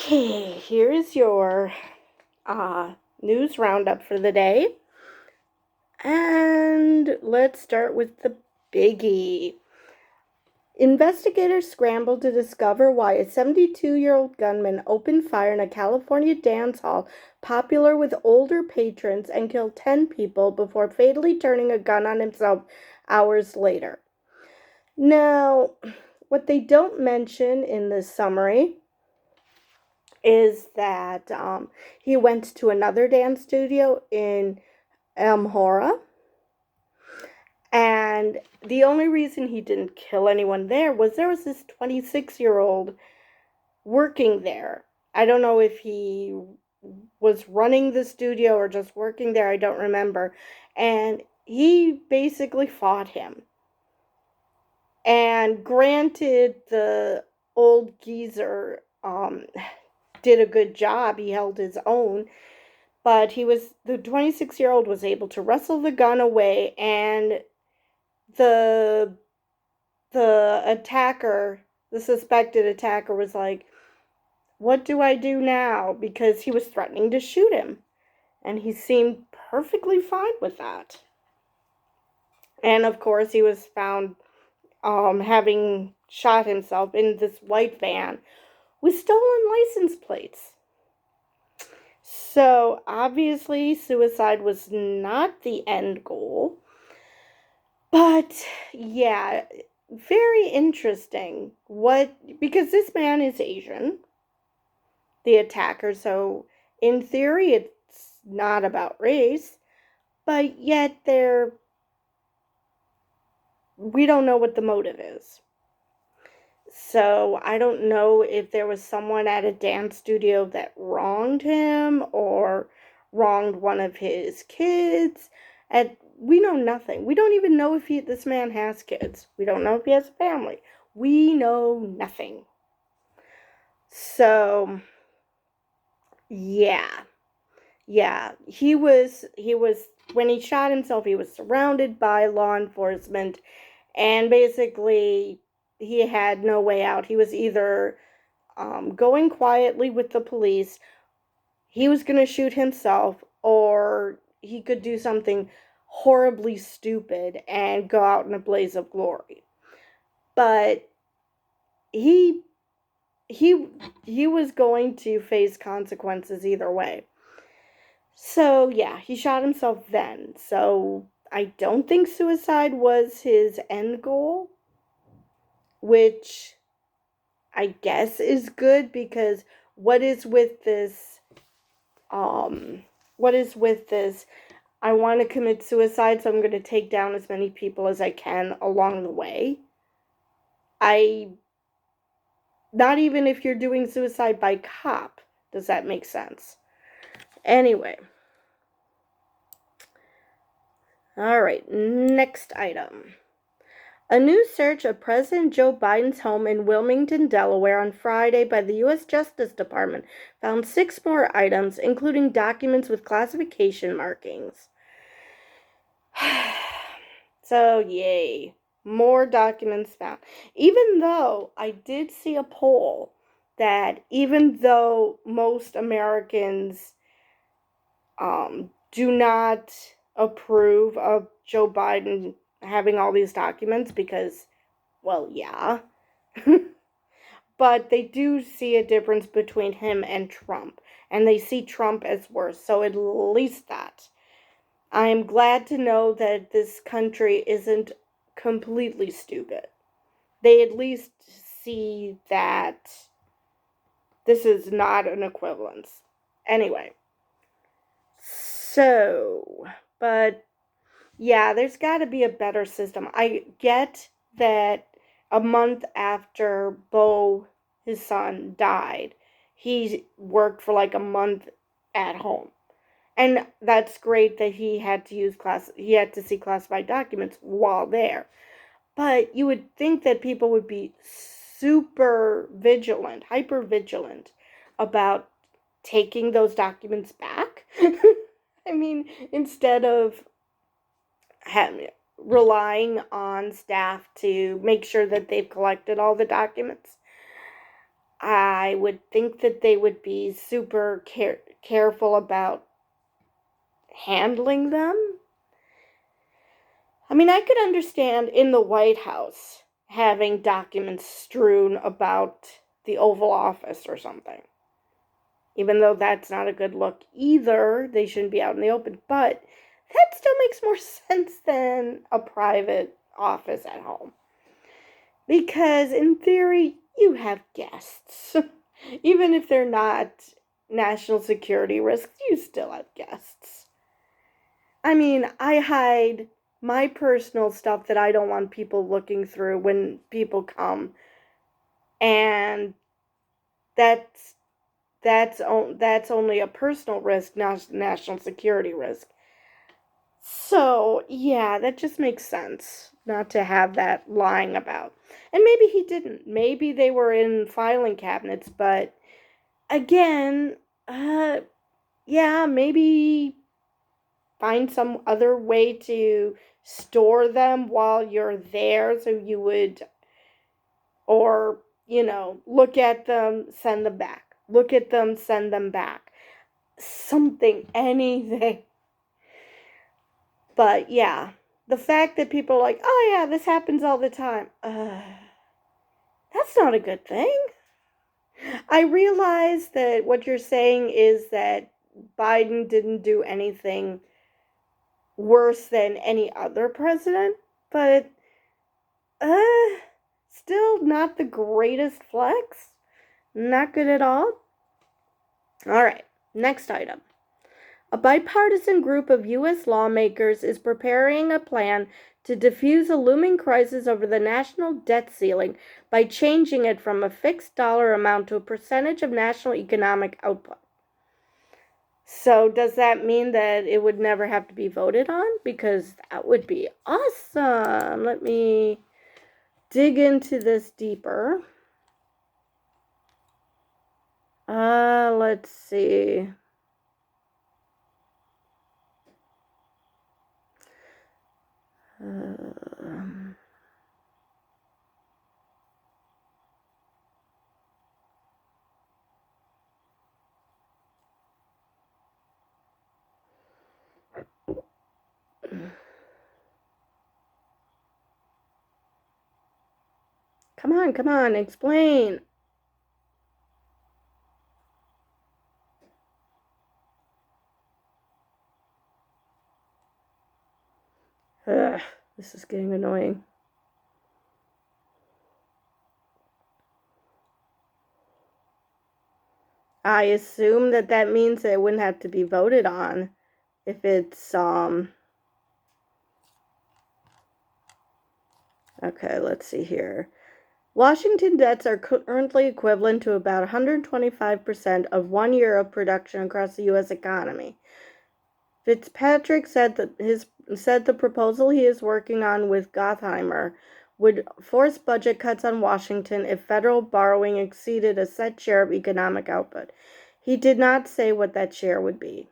Okay, here's your news roundup for the day. And let's start with the biggie. Investigators scrambled to discover why a 72-year-old gunman opened fire in a California dance hall popular with older patrons and killed 10 people before fatally turning a gun on himself hours later. Now, what they don't mention in this summary is that he went to another dance studio in Amhora, and the only reason he didn't kill anyone there was this 26-year-old working there. I don't know if he was running the studio or just working there, I don't remember. And he basically fought him. And granted, the old geezer did a good job. He held his own. But the 26-year-old was able to wrestle the gun away, and the attacker, the suspected attacker, was like, what do I do now? Because he was threatening to shoot him. And he seemed perfectly fine with that. And of course, he was found having shot himself in this white van with stolen license plates. So obviously, suicide was not the end goal. But yeah, very interesting. Because this man is Asian, the attacker, so in theory it's not about race, but yet we don't know what the motive is. So I don't know if there was someone at a dance studio that wronged him or wronged one of his kids. And we know nothing. We don't even know if this man has kids. We don't know if he has a family. We know nothing. So, yeah. He was, when he shot himself, he was surrounded by law enforcement, and basically he had no way out. He was either going quietly with the police, he was going to shoot himself, or he could do something horribly stupid and go out in a blaze of glory. But he was going to face consequences either way. So yeah, he shot himself then. So I don't think suicide was his end goal, which I guess is good, because what is with this I want to commit suicide, so I'm going to take down as many people as I can along the way. Not even if you're doing suicide by cop does that make sense. Anyway. All right, next item. A new search of President Joe Biden's home in Wilmington, Delaware on Friday by the U.S. Justice Department found 6 more items, including documents with classification markings. So, yay. More documents found. Even though I did see a poll that even though most Americans do not approve of Joe Biden having all these documents because, well, yeah. But they do see a difference between him and Trump. And they see Trump as worse. So at least that. I am glad to know that this country isn't completely stupid. They at least see that this is not an equivalence. Anyway. So, but yeah, there's got to be a better system. I get that a month after Bo, his son, died, he worked for like a month at home. And that's great that he had to see classified documents while there. But you would think that people would be super vigilant, hyper vigilant about taking those documents back. I mean, instead of relying on staff to make sure that they've collected all the documents. I would think that they would be super careful about handling them. I mean, I could understand in the White House having documents strewn about the Oval Office or something. Even though that's not a good look either, they shouldn't be out in the open. But that still makes more sense than a private office at home. Because in theory, you have guests. Even if they're not national security risks, you still have guests. I mean, I hide my personal stuff that I don't want people looking through when people come. And that's only a personal risk, not national security risk. So, yeah, that just makes sense not to have that lying about. And maybe he didn't. Maybe they were in filing cabinets, but again, yeah, maybe find some other way to store them while you're there so you would, or, look at them, send them back. Look at them, send them back. Something, anything. But yeah, the fact that people are like, oh yeah, this happens all the time. That's not a good thing. I realize that what you're saying is that Biden didn't do anything worse than any other president, but still not the greatest flex. Not good at all. All right, next item. A bipartisan group of U.S. lawmakers is preparing a plan to defuse a looming crisis over the national debt ceiling by changing it from a fixed dollar amount to a percentage of national economic output. So does that mean that it would never have to be voted on? Because that would be awesome. Let me dig into this deeper. Let's see. Come on, explain. Ugh, this is getting annoying. I assume that means that it wouldn't have to be voted on if it's, okay, let's see here. Washington debts are currently equivalent to about 125% of 1 year of production across the U.S. economy. Fitzpatrick said the proposal he is working on with Gottheimer would force budget cuts on Washington if federal borrowing exceeded a set share of economic output. He did not say what that share would be.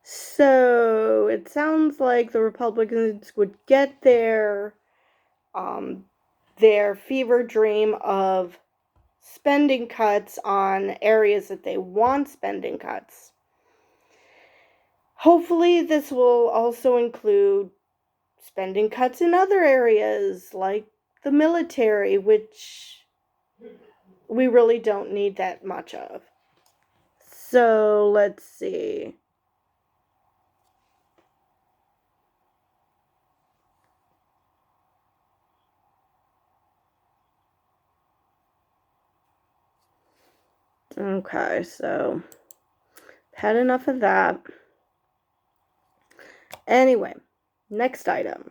So it sounds like the Republicans would get their fever dream of spending cuts on areas that they want spending cuts. Hopefully, this will also include spending cuts in other areas like the military, which we really don't need that much of. So let's see. Okay, so had enough of that. Anyway, next item.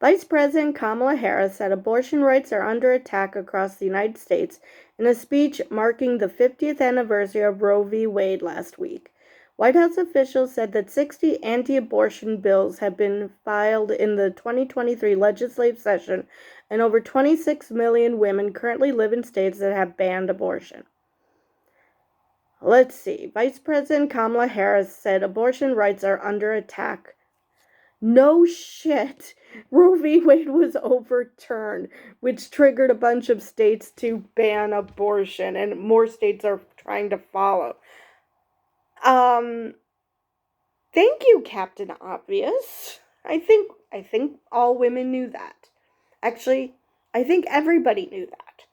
Vice President Kamala Harris said abortion rights are under attack across the United States in a speech marking the 50th anniversary of Roe v. Wade last week. White House officials said that 60 anti-abortion bills have been filed in the 2023 legislative session, and over 26 million women currently live in states that have banned abortion. Let's see. Vice President Kamala Harris said abortion rights are under attack. No shit. Roe v. Wade was overturned, which triggered a bunch of states to ban abortion, and more states are trying to follow. Thank you, Captain Obvious. I think all women knew that. Actually, I think everybody knew that.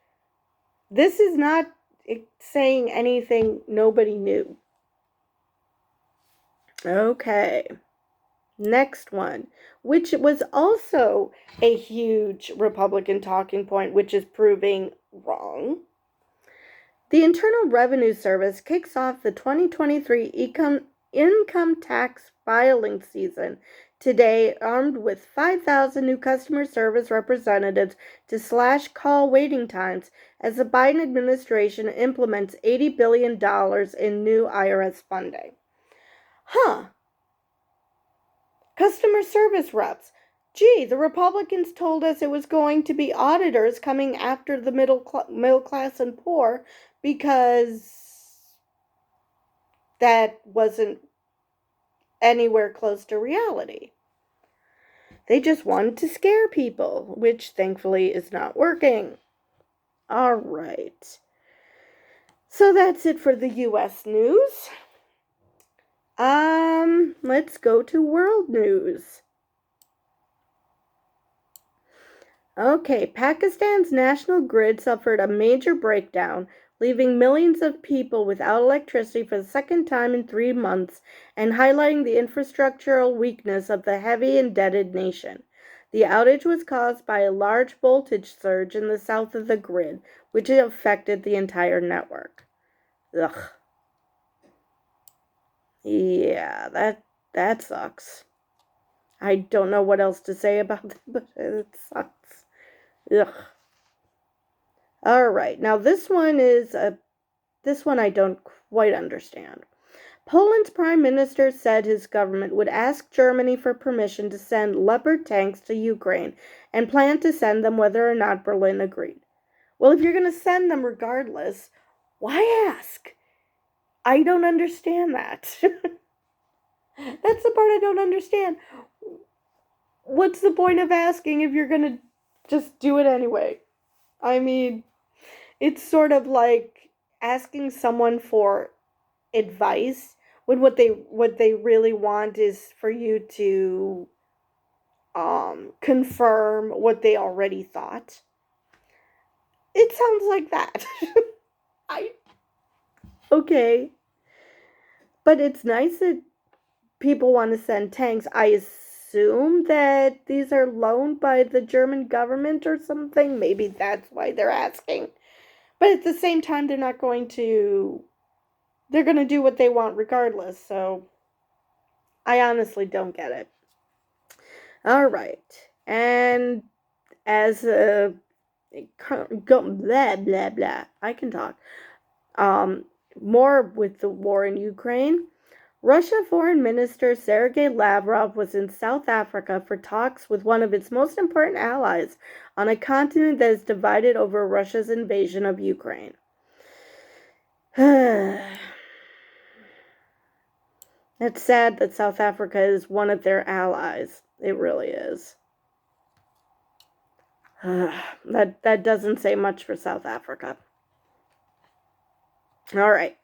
This is not saying anything nobody knew. Okay. Next one, which was also a huge Republican talking point, which is proving wrong. The Internal Revenue Service kicks off the 2023 income tax filing season today, armed with 5,000 new customer service representatives to slash call waiting times as the Biden administration implements $80 billion in new IRS funding. Customer service reps. Gee, the Republicans told us it was going to be auditors coming after the middle class and poor because that wasn't anywhere close to reality. They just wanted to scare people, which thankfully is not working. All right. So that's it for the U.S. news. Let's go to world news. Okay, Pakistan's national grid suffered a major breakdown, leaving millions of people without electricity for the second time in 3 months and highlighting the infrastructural weakness of the heavy indebted nation. The outage was caused by a large voltage surge in the south of the grid, which affected the entire network. Ugh. Yeah, that sucks. I don't know what else to say about it, but it sucks. Ugh. All right. Now this one I don't quite understand. Poland's prime minister said his government would ask Germany for permission to send Leopard tanks to Ukraine and planned to send them whether or not Berlin agreed. Well, if you're going to send them regardless, why ask? I don't understand that. That's the part I don't understand. What's the point of asking if you're going to just do it anyway? I mean, it's sort of like asking someone for advice when what they really want is for you to confirm what they already thought. It sounds like that. Okay. But it's nice that people want to send tanks. I assume that these are loaned by the German government or something. Maybe that's why they're asking. But at the same time, they're going to do what they want regardless. So I honestly don't get it. All right. And as a blah blah blah, I can talk. More with the war in Ukraine. Russia Foreign Minister Sergei Lavrov was in South Africa for talks with one of its most important allies on a continent that is divided over Russia's invasion of Ukraine. It's sad that South Africa is one of their allies. It really is. That doesn't say much for South Africa. All right.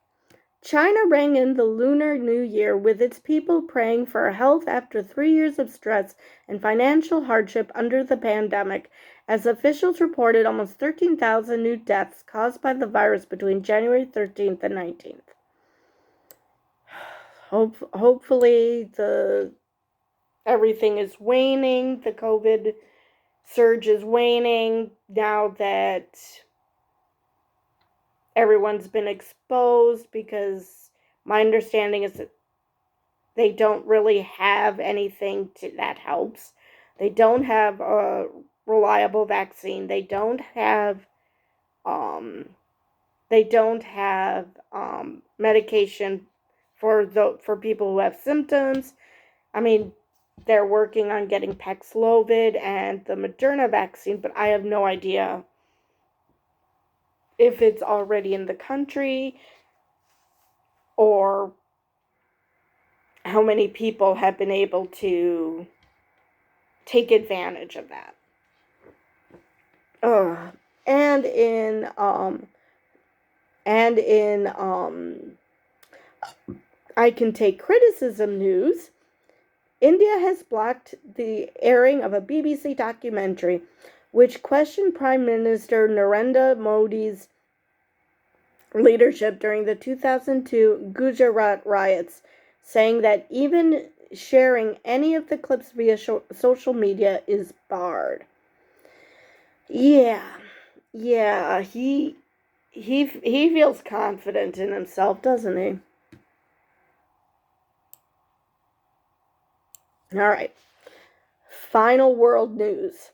China rang in the Lunar New Year with its people praying for health after 3 years of stress and financial hardship under the pandemic, as officials reported almost 13,000 new deaths caused by the virus between January 13th and 19th. Hopefully everything is waning, the COVID surge is waning now that everyone's been exposed, because my understanding is that they don't really have anything that helps. They don't have a reliable vaccine. They don't have medication for people who have symptoms. I mean, they're working on getting Paxlovid and the Moderna vaccine, but I have no idea if it's already in the country or how many people have been able to take advantage of that. And in I can take criticism news. India has blocked the airing of a BBC documentary which questioned Prime Minister Narendra Modi's leadership during the 2002 Gujarat riots, saying that even sharing any of the clips via social media is barred. Yeah, he feels confident in himself, doesn't he? All right. Final world news.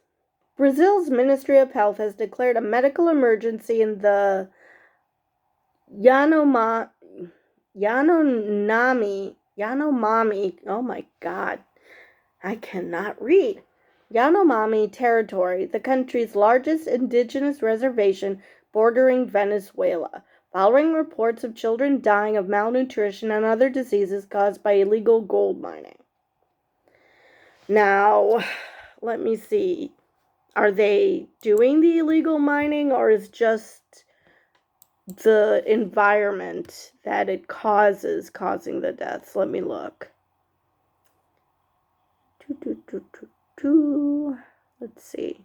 Brazil's Ministry of Health has declared a medical emergency in the Yanomami, oh my god, I cannot read. Yanomami territory, the country's largest indigenous reservation bordering Venezuela, following reports of children dying of malnutrition and other diseases caused by illegal gold mining. Now, let me see. Are they doing the illegal mining, or is just the environment that it causes causing the deaths? Let me look. Let's see.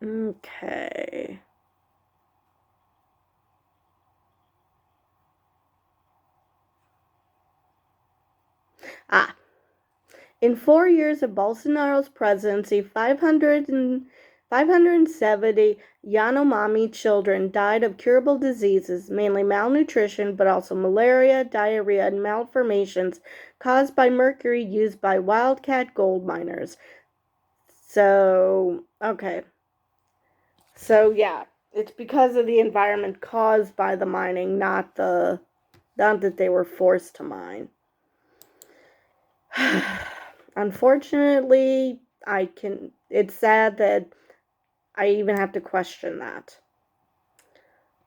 Okay. In 4 years of Bolsonaro's presidency, 570 Yanomami children died of curable diseases, mainly malnutrition, but also malaria, diarrhea, and malformations caused by mercury used by wildcat gold miners. So, okay. So, yeah, it's because of the environment caused by the mining, not that they were forced to mine. Unfortunately, it's sad that I even have to question that.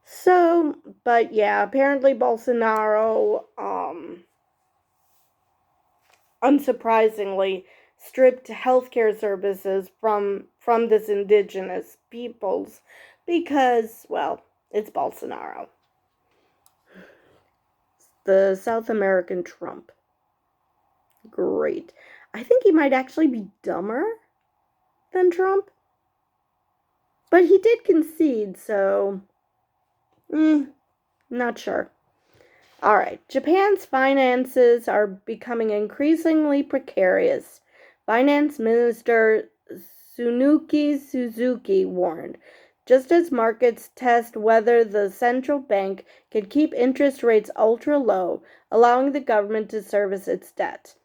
So, but yeah, apparently Bolsonaro, unsurprisingly, stripped healthcare services from this indigenous peoples because, well, it's Bolsonaro. The South American Trump. Great. I think he might actually be dumber than Trump. But he did concede, so not sure. All right. Japan's finances are becoming increasingly precarious. Finance Minister Tsuneki Suzuki warned, just as markets test whether the central bank can keep interest rates ultra low, allowing the government to service its debt.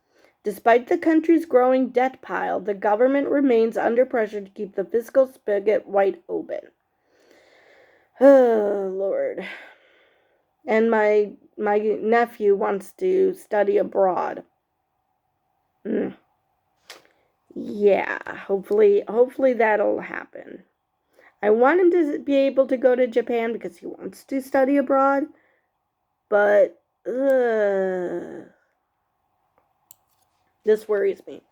Despite the country's growing debt pile, the government remains under pressure to keep the fiscal spigot wide open. Oh, Lord. And my nephew wants to study abroad. Yeah, hopefully that'll happen. I want him to be able to go to Japan because he wants to study abroad, but this worries me.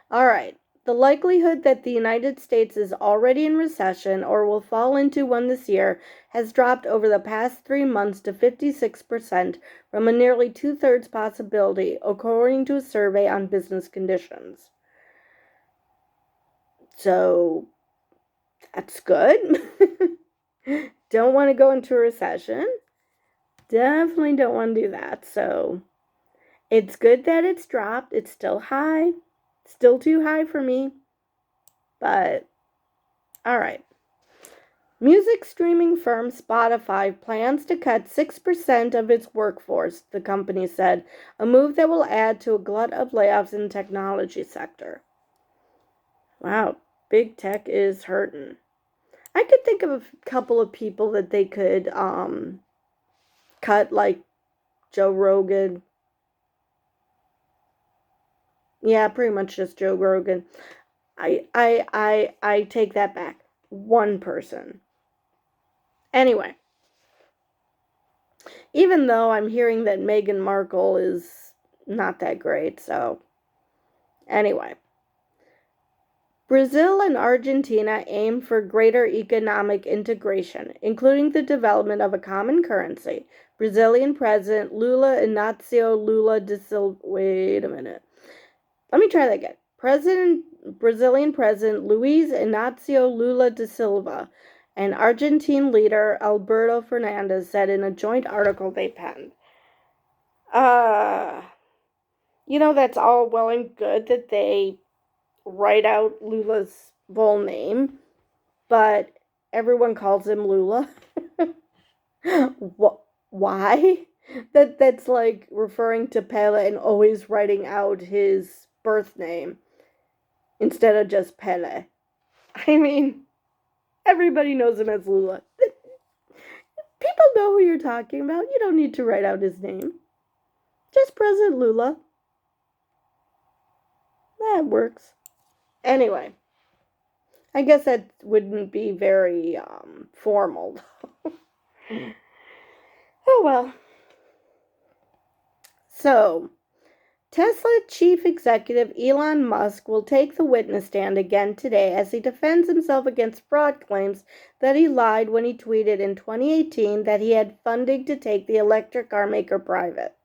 All right. The likelihood that the United States is already in recession or will fall into one this year has dropped over the past 3 months to 56% from a nearly 2/3 possibility, according to a survey on business conditions. So, that's good. Don't want to go into a recession. Definitely don't want to do that. So, it's good that it's dropped. It's still high. Still too high for me. But, all right. Music streaming firm Spotify plans to cut 6% of its workforce, the company said, a move that will add to a glut of layoffs in the technology sector. Wow, big tech is hurting. I could think of a couple of people that they could cut, like Joe Rogan. Yeah, pretty much just Joe Rogan. I take that back. One person. Anyway, Even though I'm hearing that Meghan Markle is not that great, so anyway. Brazil and Argentina aim for greater economic integration, including the development of a common currency. Brazilian President Lula Inácio Lula da Silva. Wait a minute. Let me try that again. Brazilian President Luiz Inácio Lula da Silva and Argentine leader Alberto Fernandez said in a joint article they penned. That's all well and good that they write out Lula's full name, but everyone calls him Lula. Why? That's like referring to Pele and always writing out his birth name instead of just Pele. I mean, everybody knows him as Lula. People know who you're talking about. You don't need to write out his name. Just President Lula. That works. Anyway, I guess that wouldn't be very formal. Oh well. So, Tesla chief executive Elon Musk will take the witness stand again today as he defends himself against fraud claims that he lied when he tweeted in 2018 that he had funding to take the electric car maker private.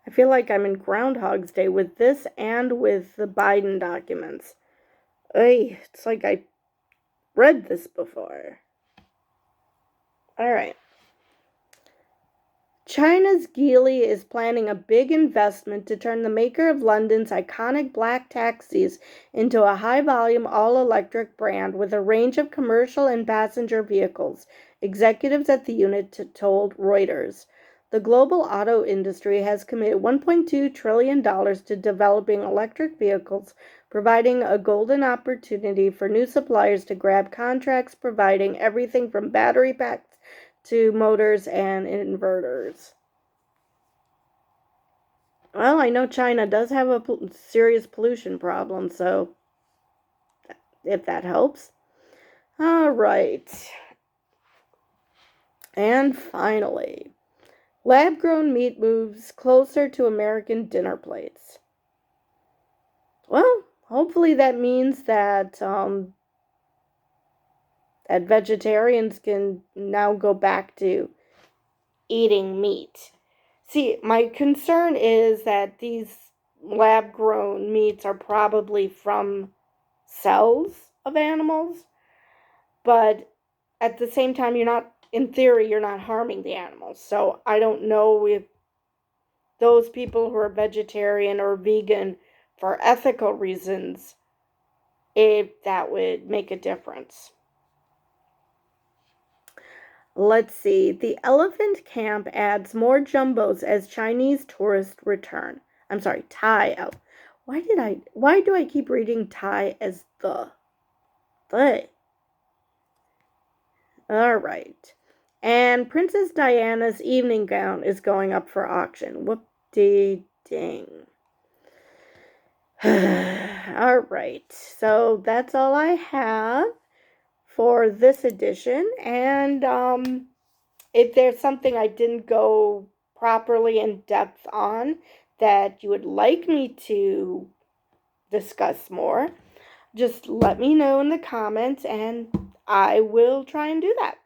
I feel like I'm in Groundhog's Day with this and with the Biden documents. It's like I read this before. All right. China's Geely is planning a big investment to turn the maker of London's iconic black taxis into a high-volume, all-electric brand with a range of commercial and passenger vehicles, executives at the unit told Reuters. The global auto industry has committed $1.2 trillion to developing electric vehicles, providing a golden opportunity for new suppliers to grab contracts providing everything from battery packs to motors and inverters. Well, I know China does have a serious pollution problem, so if that helps. All right. And finally, lab-grown meat moves closer to American dinner plates. Well, hopefully that means that that vegetarians can now go back to eating meat. See, my concern is that these lab-grown meats are probably from cells of animals, but at the same time, in theory, you're not harming the animals. So I don't know if those people who are vegetarian or vegan for ethical reasons, if that would make a difference. Let's see. The elephant camp adds more jumbos as Chinese tourists return. I'm sorry, Thai. Why do I keep reading Thai as the? All right. And Princess Diana's evening gown is going up for auction. Whoop-de-ding. All right. So that's all I have for this edition. And if there's something I didn't go properly in depth on that you would like me to discuss more, just let me know in the comments and I will try and do that.